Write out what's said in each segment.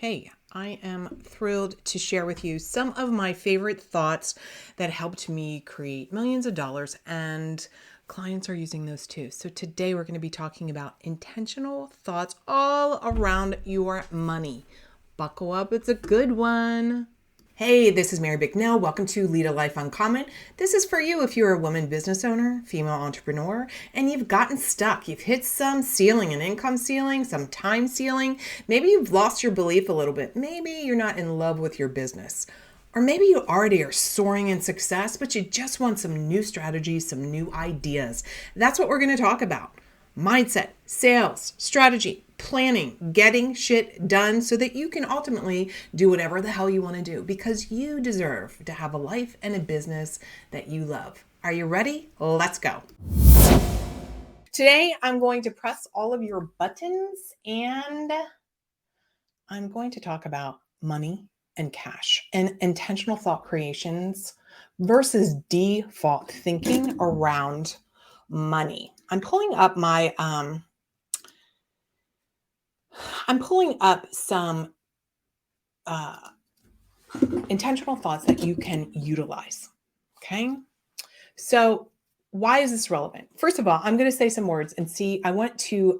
Hey, I am thrilled to share with you some of my favorite thoughts that helped me create millions of dollars, and clients are using those too. So today we're going to be talking about intentional thoughts all around your money. Buckle up, it's a good one. Hey, this is Mary Bicknell. Welcome to Lead a Life Uncommon. This is for you if you're a woman business owner, female entrepreneur, and you've gotten stuck. You've hit some ceiling, an income ceiling, some time ceiling. Maybe you've lost your belief a little bit. Maybe you're not in love with your business. Or maybe you already are soaring in success, but you just want some new strategies, some new ideas. That's what we're going to talk about. Mindset, sales, strategy, planning, getting shit done so that you can ultimately do whatever the hell you want to do because you deserve to have a life and a business that you love. Are you ready? Let's go. Today, I'm going to press all of your buttons and I'm going to talk about money and cash and intentional thought creations versus default thinking around money. I'm pulling up some intentional thoughts that you can utilize. Okay. So why is this relevant? First of all, I'm going to say some words and see, I want to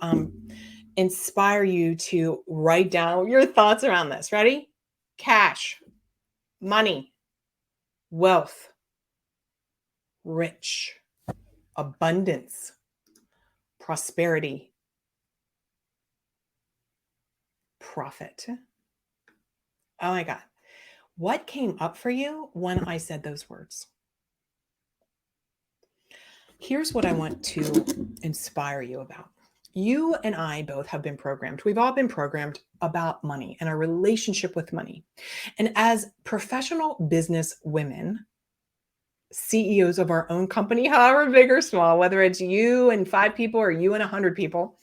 inspire you to write down your thoughts around this. Ready? Cash, money, wealth, rich, abundance, prosperity, profit. Oh my God. What came up for you when I said those words? Here's what I want to inspire you about. You and I both have been programmed. We've all been programmed about money and our relationship with money. And as professional business women, CEOs of our own company, however big or small, whether it's you and 5 people or you and 100 people,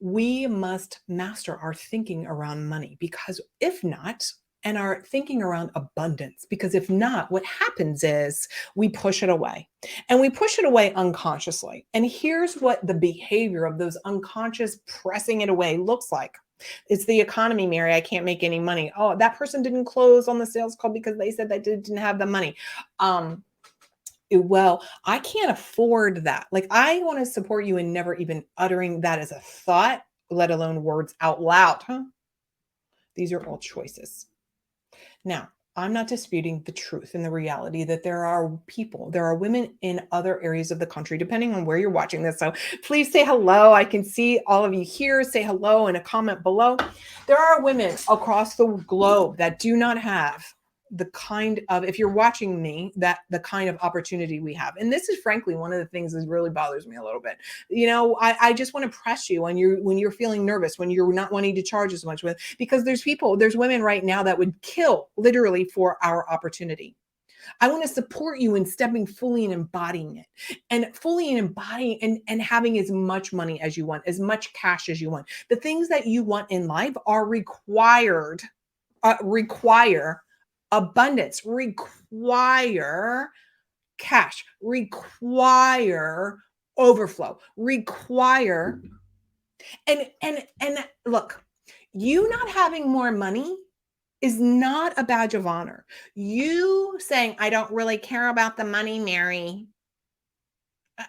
we must master our thinking around money because if not, and our thinking around abundance, because if not, what happens is we push it away and we push it away unconsciously. And here's what the behavior of those unconscious pressing it away looks like. It's the economy, Mary. I can't make any money. Oh, that person didn't close on the sales call because they said they didn't have the money. Well, I can't afford that. Like, I want to support you in never even uttering that as a thought, let alone words out loud. These are all choices. Now, I'm not disputing the truth and the reality that there are women in other areas of the country, depending on where you're watching this. So please say hello. I can see all of you here. Say hello and a comment below. There are women across the globe that do not have the kind of, if you're watching me, that the kind of opportunity we have. And this is frankly one of the things that really bothers me a little bit. You know, I just want to press you when you're feeling nervous, when you're not wanting to charge as much with, because there's women right now that would kill literally for our opportunity. I want to support you in stepping fully and embodying it and fully and embodying and having as much money as you want, as much cash as you want. The things that you want in life are require abundance, require cash, require overflow, require and look, you not having more money is not a badge of honor. You saying, I don't really care about the money, Mary.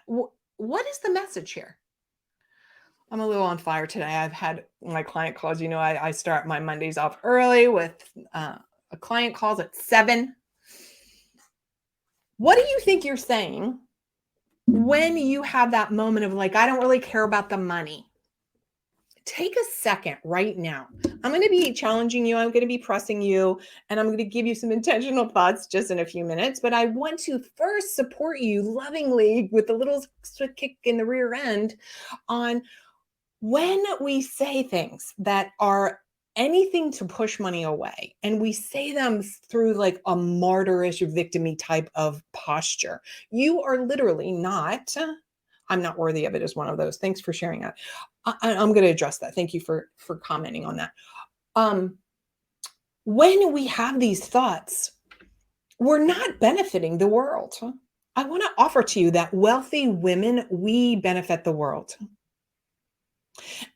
What is the message here? I'm a little on fire today. I've had my client calls. You know, I start my Mondays off early with a client calls at 7. What do you think you're saying when you have that moment of like, I don't really care about the money? Take a second right now. I'm going to be challenging you. I'm going to be pressing you, and I'm going to give you some intentional thoughts just in a few minutes. But I want to first support you lovingly with a little kick in the rear end on when we say things that are anything to push money away, and we say them through like a martyrish, victim-y type of posture. You are literally not, I'm not worthy of it is one of those. Thanks for sharing that. I'm going to address that. Thank you for commenting on that. When we have these thoughts, we're not benefiting the world. I want to offer to you that wealthy women, we benefit the world.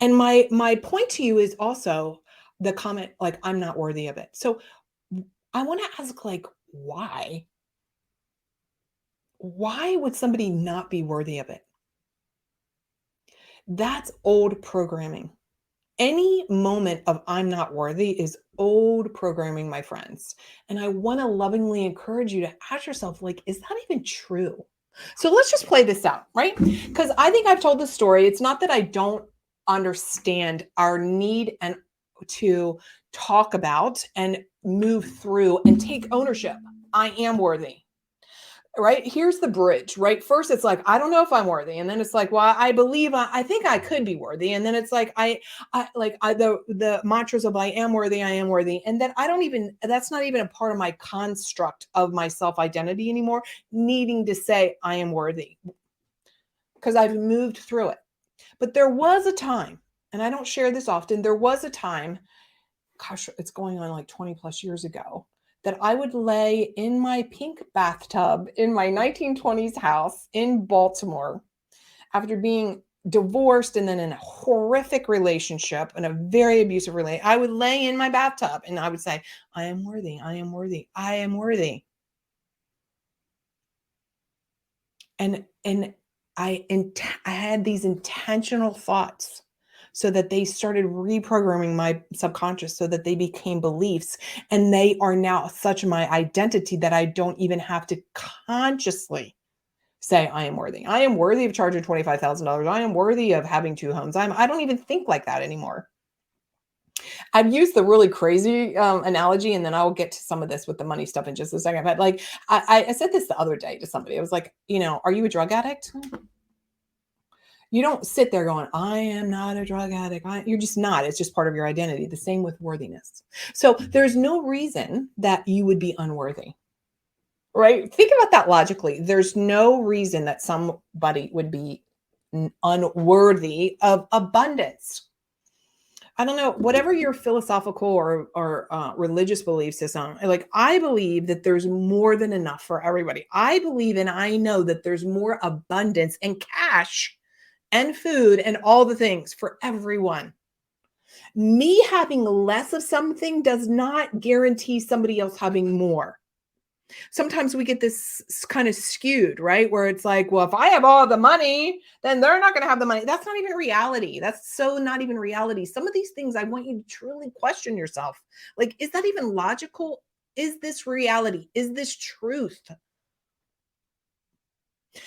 And my point to you is also, the comment like, I'm not worthy of it. So I want to ask, like, why? Why would somebody not be worthy of it? That's old programming. Any moment of I'm not worthy is old programming, my friends. And I want to lovingly encourage you to ask yourself, like, is that even true? So let's just play this out, right? Because I think I've told the story. It's not that I don't understand our need and to talk about and move through and take ownership. I am worthy. Right? Here's the bridge, right? First, it's like, I don't know if I'm worthy. And then it's like, well, I believe I think I could be worthy. And then it's like, the mantras of I am worthy, I am worthy. And then I don't even, that's not even a part of my construct of my self identity anymore, needing to say I am worthy because I've moved through it. But there was a time, and I don't share this often, there was a time, gosh, it's going on like 20 plus years ago, that I would lay in my pink bathtub in my 1920s house in Baltimore after being divorced and then in a horrific relationship and a very abusive relationship. I would lay in my bathtub and I would say, I am worthy, I am worthy, I am worthy. And I had these intentional thoughts so that they started reprogramming my subconscious so that they became beliefs, and they are now such my identity that I don't even have to consciously say I am worthy. I am worthy of charging $25,000. I am worthy of having 2 homes. I don't even think like that anymore. I've used the really crazy analogy, and then I'll get to some of this with the money stuff in just a second. But like, I said this the other day to somebody. I was like, are you a drug addict? You don't sit there going, I am not a drug addict. You're just not. It's just part of your identity. The same with worthiness. So there's no reason that you would be unworthy, right? Think about that logically. There's no reason that somebody would be unworthy of abundance. I don't know, whatever your philosophical or religious belief system, like I believe that there's more than enough for everybody. I believe and I know that there's more abundance and cash and food and all the things for everyone. Me having less of something does not guarantee somebody else having more. Sometimes we get this kind of skewed, right? Where it's like, well, if I have all the money, then they're not going to have the money. That's not even reality. That's so not even reality. Some of these things I want you to truly question yourself. Like, is that even logical? Is this reality? Is this truth?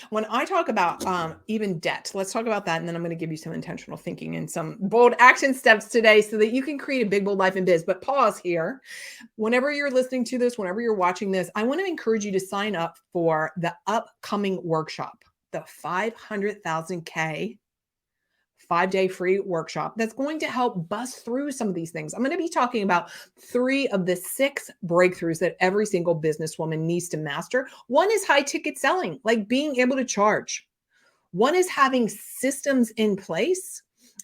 When I talk about even debt, let's talk about that. And then I'm going to give you some intentional thinking and some bold action steps today so that you can create a big, bold life in biz. But pause here. Whenever you're listening to this, whenever you're watching this, I want to encourage you to sign up for the upcoming workshop, the 500,000K 5-day free workshop that's going to help bust through some of these things. I'm going to be talking about 3 of the 6 breakthroughs that every single businesswoman needs to master. One is high ticket selling, like being able to charge. One is having systems in place.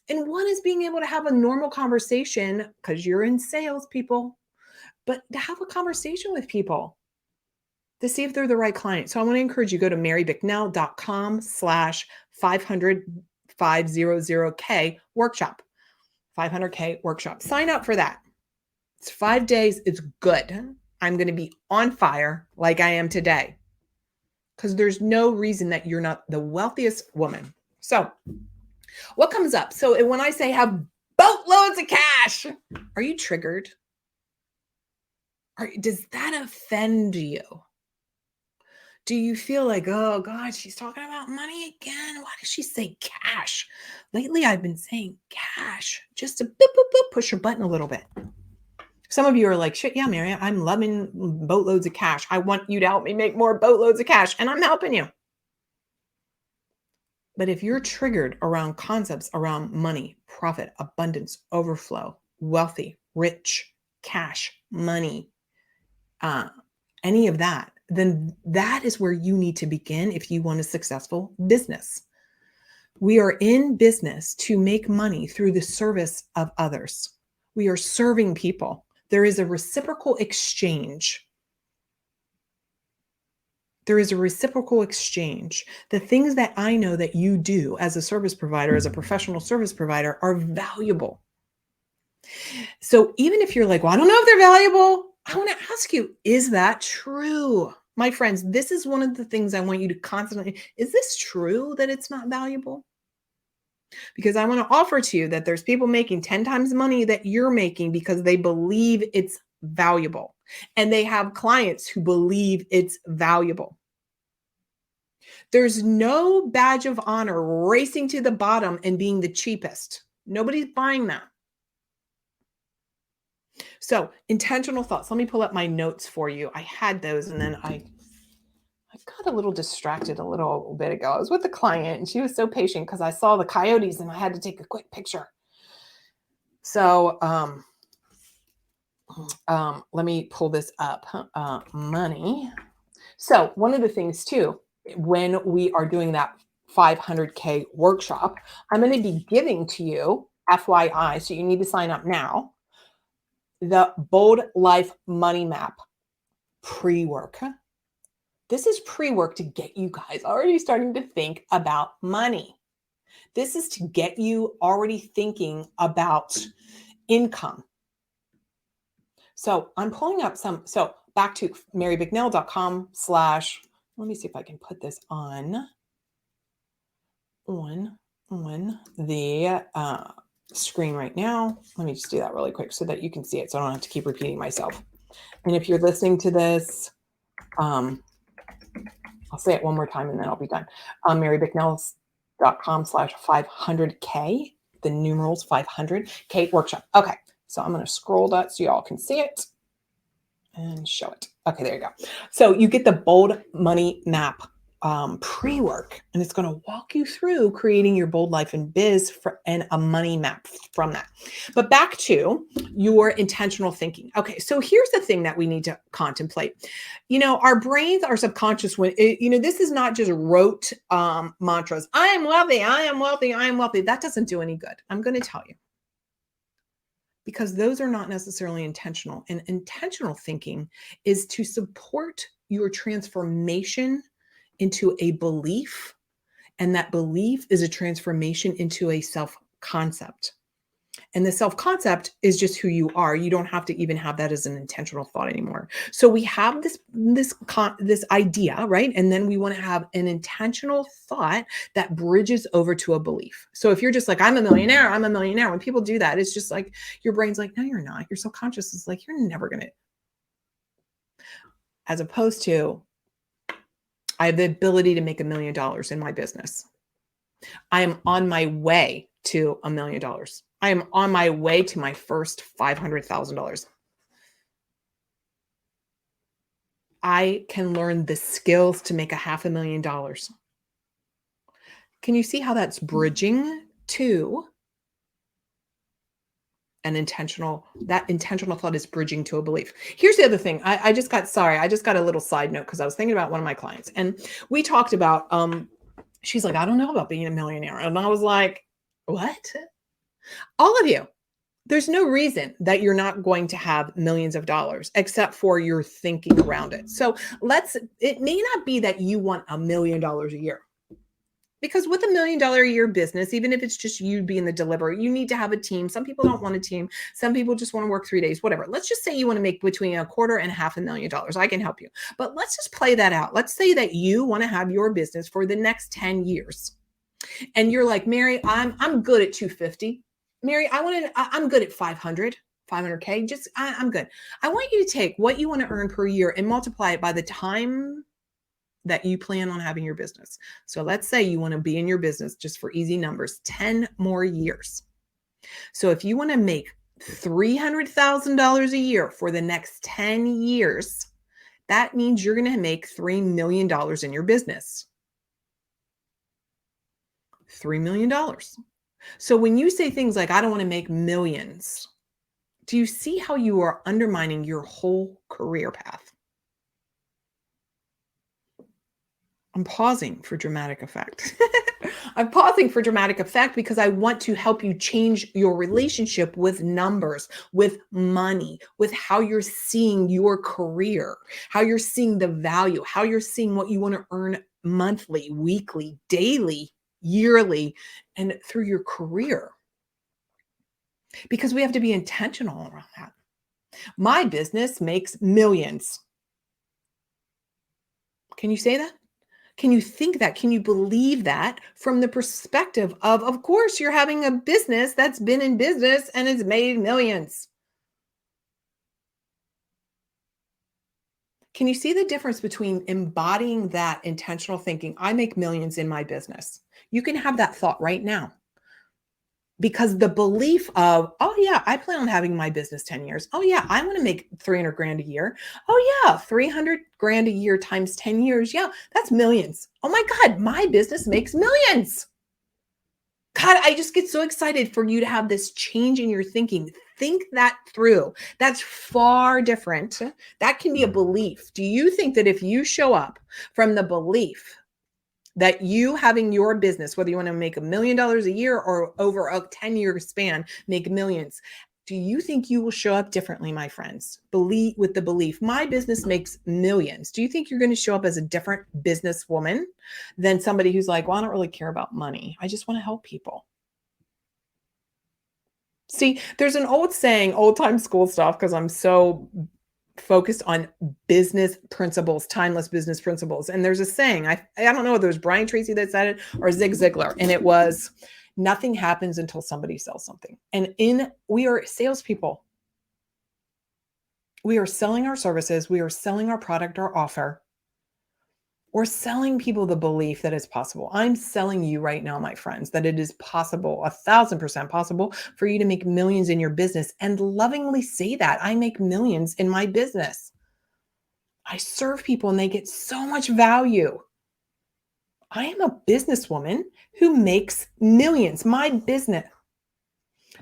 And one is being able to have a normal conversation because you're in sales, people, but to have a conversation with people to see if they're the right client. So I want to encourage you, go to marybicknell.com/500K workshop, 500K workshop. Sign up for that. It's 5 days. It's good. I'm going to be on fire like I am today because there's no reason that you're not the wealthiest woman. So what comes up? So when I say have boatloads of cash, are you triggered? Does that offend you? Do you feel like, oh God, she's talking about money again? Why does she say cash? Lately, I've been saying cash just to boop, boop, boop, push your button a little bit. Some of you are like, shit, yeah, Mary, I'm loving boatloads of cash. I want you to help me make more boatloads of cash, and I'm helping you. But if you're triggered around concepts around money, profit, abundance, overflow, wealthy, rich, cash, money, any of that, then that is where you need to begin if you want a successful business. We are in business to make money through the service of others. We are serving people. There is a reciprocal exchange. There is a reciprocal exchange. The things that I know that you do as a service provider, as a professional service provider, are valuable. So even if you're like, well, I don't know if they're valuable, I want to ask you, is that true? My friends, this is one of the things I want you to constantly, is this true that it's not valuable? Because I want to offer to you that there's people making 10 times the money that you're making because they believe it's valuable. And they have clients who believe it's valuable. There's no badge of honor racing to the bottom and being the cheapest. Nobody's buying that. So, intentional thoughts. Let me pull up my notes for you. I had those and then I got a little distracted a little bit ago. I was with a client and she was so patient because I saw the coyotes and I had to take a quick picture. So, let me pull this up. Money. So, one of the things too, when we are doing that 500K workshop, I'm going to be giving to you, FYI, so you need to sign up now, the Bold Life Money Map pre-work. This is pre-work to get you guys already starting to think about money. This is to get you already thinking about income. So I'm pulling up so back to marybicknell.com/ let me see if I can put this on the screen right now. Let me just do that really quick so that you can see it so I don't have to keep repeating myself. And if you're listening to this, I'll say it one more time and then I'll be done. marybicknells.com/ 500K, the numerals 500K workshop. Okay, so I'm going to scroll that so y'all can see it and show it. Okay, there you go. So you get the Bold Money Map pre-work, and it's going to walk you through creating your bold life and biz and a money map from that. But back to your intentional thinking. Okay, so here's the thing that we need to contemplate. Our brains, our subconscious, this is not just rote mantras. I am wealthy, I am wealthy, I am wealthy. That doesn't do any good. I'm going to tell you. Because those are not necessarily intentional. And intentional thinking is to support your transformation into a belief. And that belief is a transformation into a self-concept. And the self-concept is just who you are. You don't have to even have that as an intentional thought anymore. So we have this idea, right? And then we want to have an intentional thought that bridges over to a belief. So if you're just like, I'm a millionaire, when people do that, it's just like your brain's like, no, you're not. Your subconscious is like, you're never going to. As opposed to, I have the ability to make $1 million in my business. I am on my way to $1 million. I am on my way to my first $500,000. I can learn the skills to make $500,000. Can you see how that's bridging to that intentional thought is bridging to a belief? Here's the other thing. I just got a little side note because I was thinking about one of my clients and we talked about, she's like, I don't know about being a millionaire. And I was like, what? All of you, there's no reason that you're not going to have millions of dollars except for your thinking around it. So it may not be that you want $1 million a year. Because with $1 million a year business, even if it's just you being the deliverer, you need to have a team. Some people don't want a team. Some people just want to work 3 days, whatever. Let's just say you want to make between $250,000 and $500,000. I can help you. But let's just play that out. Let's say that you want to have your business for the next 10 years. And you're like, Mary, I'm good at 250. Mary, I'm good at 500K. I'm good. I want you to take what you want to earn per year and multiply it by the time that you plan on having your business. So let's say you want to be in your business, just for easy numbers, 10 more years. So if you want to make $300,000 a year for the next 10 years, that means you're going to make $3 million in your business. $3 million. So when you say things like, I don't want to make millions, do you see how you are undermining your whole career path? I'm pausing for dramatic effect. I'm pausing for dramatic effect because I want to help you change your relationship with numbers, with money, with how you're seeing your career, how you're seeing the value, how you're seeing what you want to earn monthly, weekly, daily, yearly, and through your career. because we have to be intentional around that. My business makes millions. Can you say that? Can you think that? Can you believe that from the perspective of course, you're having a business that's been in business and it's made millions. Can you see the difference between embodying that intentional thinking? I make millions in my business. You can have that thought right now because the belief of, oh, yeah, I plan on having my business 10 years. Oh, yeah, I want to make 300 grand a year. Oh, yeah, 300 grand a year times 10 years. Yeah, that's millions. Oh, my God, my business makes millions. God, I just get so excited for you to have this change in your thinking. Think that through. That's far different. That can be a belief. Do you think that if you show up from the belief that you having your business, whether you want to make $1 million a year or over a 10-year span, make millions, do you think you will show up differently, my friends? Believe with the belief, my business makes millions. Do you think you're going to show up as a different businesswoman than somebody who's like, well, I don't really care about money. I just want to help people. See, there's an old saying, old time school stuff, because I'm so focused on business principles, timeless business principles. And there's a saying, I don't know whether it was Brian Tracy that said it or Zig Ziglar, and it was, nothing happens until somebody sells something. And we are salespeople. We are selling our services. We are selling our product or offer. We're selling people the belief that it's possible. I'm selling you right now, my friends, that it is possible, 1,000% possible for you to make millions in your business, and lovingly say that I make millions in my business. I serve people and they get so much value. I am a businesswoman who makes millions. My business,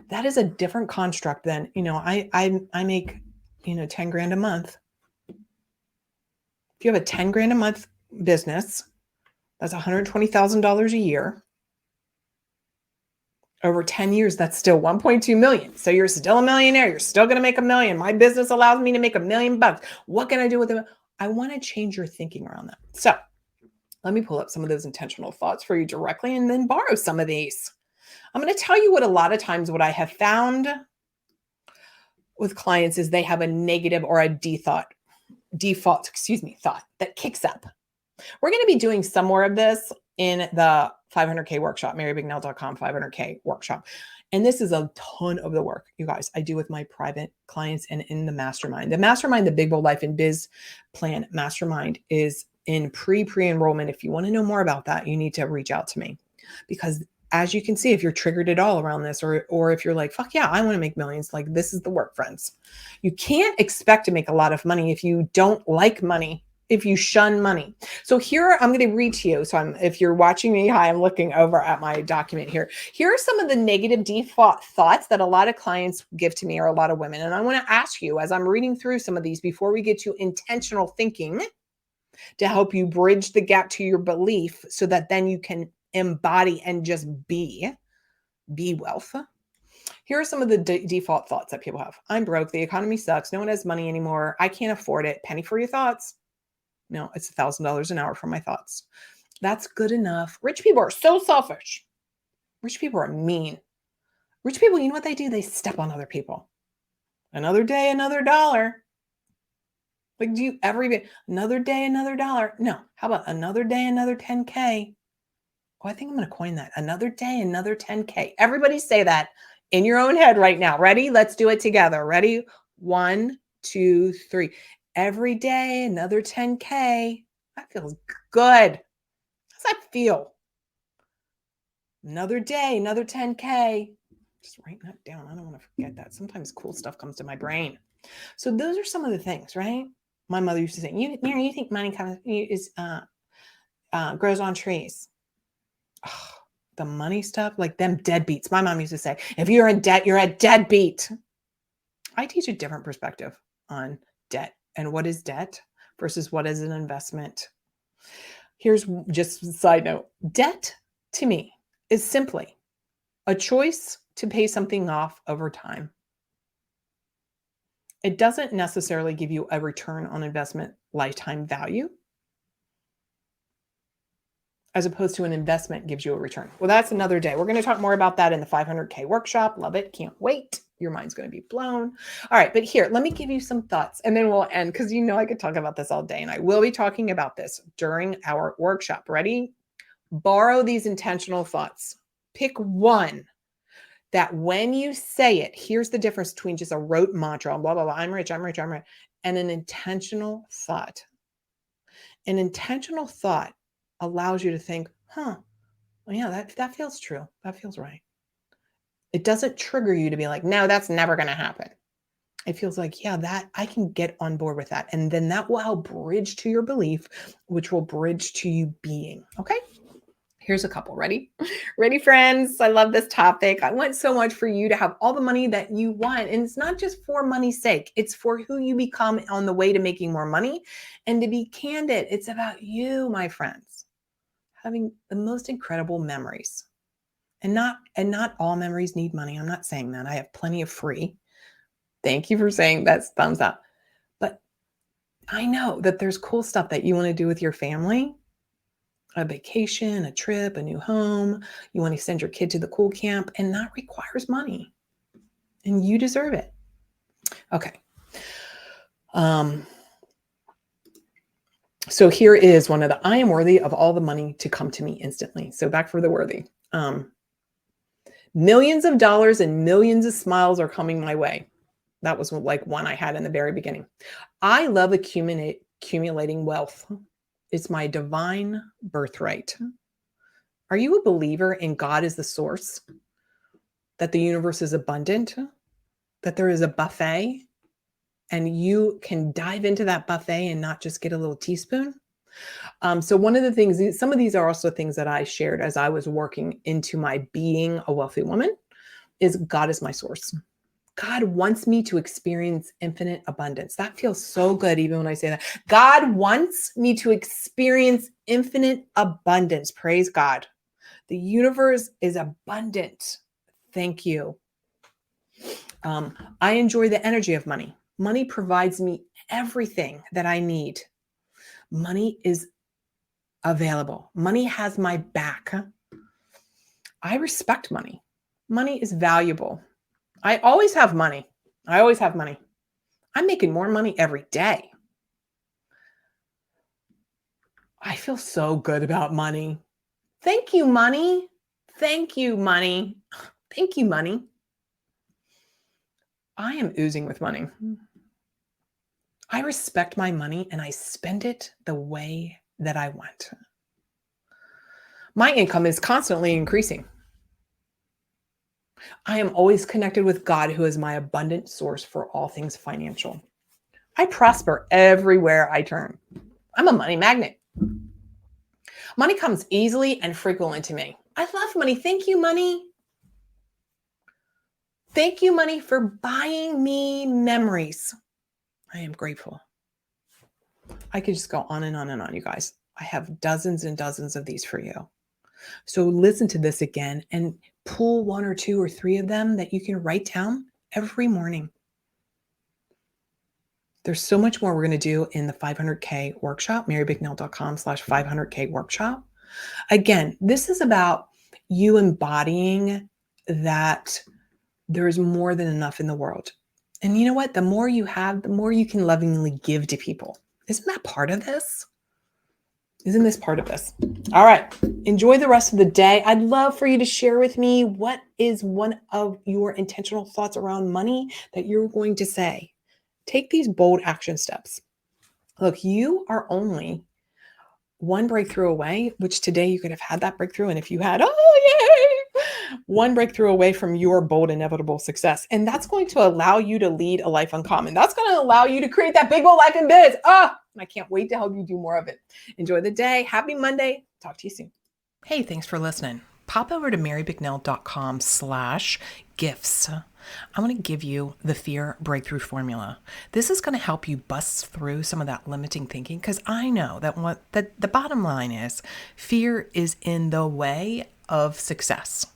that is a different construct than, I make, 10 grand a month. If you have a 10 grand a month business, that's $120,000 a year. Over 10 years, that's still 1.2 million. So you're still a millionaire. You're still going to make $1 million. My business allows me to make $1 million bucks. What can I do with it? I want to change your thinking around that. So let me pull up some of those intentional thoughts for you directly and then borrow some of these. I'm going to tell you what a lot of times what I have found with clients is they have a negative or a default thought that kicks up. We're going to be doing some more of this in the 500K workshop, marybignell.com 500K workshop. And this is a ton of the work, you guys, I do with my private clients and in the mastermind. The mastermind, the Big Bold Life and Biz Plan Mastermind, is in pre-enrollment. If you want to know more about that, you need to reach out to me, because as you can see, if you're triggered at all around this, or if you're like, fuck yeah, I want to make millions, like this is the work, friends. You can't expect to make a lot of money if you don't like money, if you shun money. So here, I'm going to read to you. So if you're watching me, hi, I'm looking over at my document here. Here are some of the negative default thoughts that a lot of clients give to me, or a lot of women. And I want to ask you, as I'm reading through some of these, before we get to intentional thinking, to help you bridge the gap to your belief so that then you can embody and just be wealth. Here are some of the default thoughts that people have. I'm broke. The economy sucks. No one has money anymore. I can't afford it. Penny for your thoughts. No, it's $1,000 an hour for my thoughts. That's good enough. Rich people are so selfish. Rich people are mean. Rich people, you know what they do? They step on other people. Another day, another dollar. Like, do you ever even, another day, another dollar? No. How about another day, another 10K? Oh, I think I'm going to coin that. Another day, another 10K. Everybody say that in your own head right now. Ready? Let's do it together. Ready? 1, 2, 3. Every day, another 10K. That feels good. How's that feel? Another day, another 10K. Just writing that down. I don't want to forget that. Sometimes cool stuff comes to my brain. So those are some of the things, right? My mother used to say, Mary, you think money grows on trees. Oh, the money stuff, like them deadbeats. My mom used to say, if you're in debt, you're a deadbeat. I teach a different perspective on debt and what is debt versus what is an investment. Here's just a side note. Debt to me is simply a choice to pay something off over time. It doesn't necessarily give you a return on investment lifetime value. as opposed to an investment gives you a return. Well, that's another day. We're going to talk more about that in the 500K workshop. Love it. Can't wait. Your mind's going to be blown. All right. But here, let me give you some thoughts and then we'll end because I could talk about this all day and I will be talking about this during our workshop. Ready? Borrow these intentional thoughts. Pick one that when you say it, here's the difference between just a rote mantra, blah, blah, blah, I'm rich, I'm rich, I'm rich, and an intentional thought. An intentional thought allows you to think, well, yeah, that feels true. That feels right. It doesn't trigger you to be like, no, that's never going to happen. It feels like, yeah, that I can get on board with that. And then that will help bridge to your belief, which will bridge to you being. Okay. Here's a couple. Ready? Ready, friends? I love this topic. I want so much for you to have all the money that you want. And it's not just for money's sake. It's for who you become on the way to making more money. And to be candid, it's about you, my friends, having the most incredible memories. And not all memories need money. I'm not saying that. I have plenty of free. Thank you for saying that's thumbs up. But I know that there's cool stuff that you want to do with your family. A vacation, a trip, a new home. You want to send your kid to the cool camp, and that requires money. And you deserve it. Okay. So here is one of the, I am worthy of all the money to come to me instantly. So back for the worthy. Millions of dollars and millions of smiles are coming my way. That was like one I had in the very beginning. I love accumulating wealth. It's my divine birthright. Are you a believer in God as the source? That the universe is abundant? That there is a buffet? And you can dive into that buffet and not just get a little teaspoon? So one of the things, some of these are also things that I shared as I was working into my being a wealthy woman, is God is my source. God wants me to experience infinite abundance. That feels so good even when I say that. God wants me to experience infinite abundance. Praise God. The universe is abundant. Thank you. I enjoy the energy of money. Money provides me everything that I need. Money is available. Money has my back. I respect money. Money is valuable. I always have money. I always have money. I'm making more money every day. I feel so good about money. Thank you, money. Thank you, money. Thank you, money. I am oozing with money. I respect my money and I spend it the way that I want. My income is constantly increasing. I am always connected with God, who is my abundant source for all things financial. I prosper everywhere I turn. I'm a money magnet. Money comes easily and frequently to me. I love money. Thank you, money. Thank you, money, for buying me memories. I am grateful. I could just go on and on and on, you guys. I have dozens and dozens of these for you. So listen to this again and pull one or two or three of them that you can write down every morning. There's so much more we're going to do in the 500K workshop, marybicknell.com/500K workshop. Again, this is about you embodying that there is more than enough in the world. And you know what? The more you have, the more you can lovingly give to people. Isn't that part of this? Isn't this part of this? All right. Enjoy the rest of the day. I'd love for you to share with me what is one of your intentional thoughts around money that you're going to say. Take these bold action steps. Look, you are only one breakthrough away, which today you could have had that breakthrough. And if you had, yay, one breakthrough away from your bold, inevitable success. And that's going to allow you to lead a life uncommon. That's going to allow you to create that big old life in biz. And I can't wait to help you do more of it. Enjoy the day. Happy Monday. Talk to you soon. Hey, thanks for listening. Pop over to marybicknell.com/gifts. I want to give you the fear breakthrough formula. This is going to help you bust through some of that limiting thinking, because I know that the bottom line is fear is in the way of success.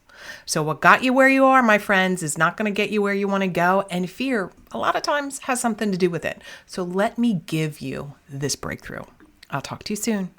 So what got you where you are, my friends, is not going to get you where you want to go. And fear, a lot of times, has something to do with it. So let me give you this breakthrough. I'll talk to you soon.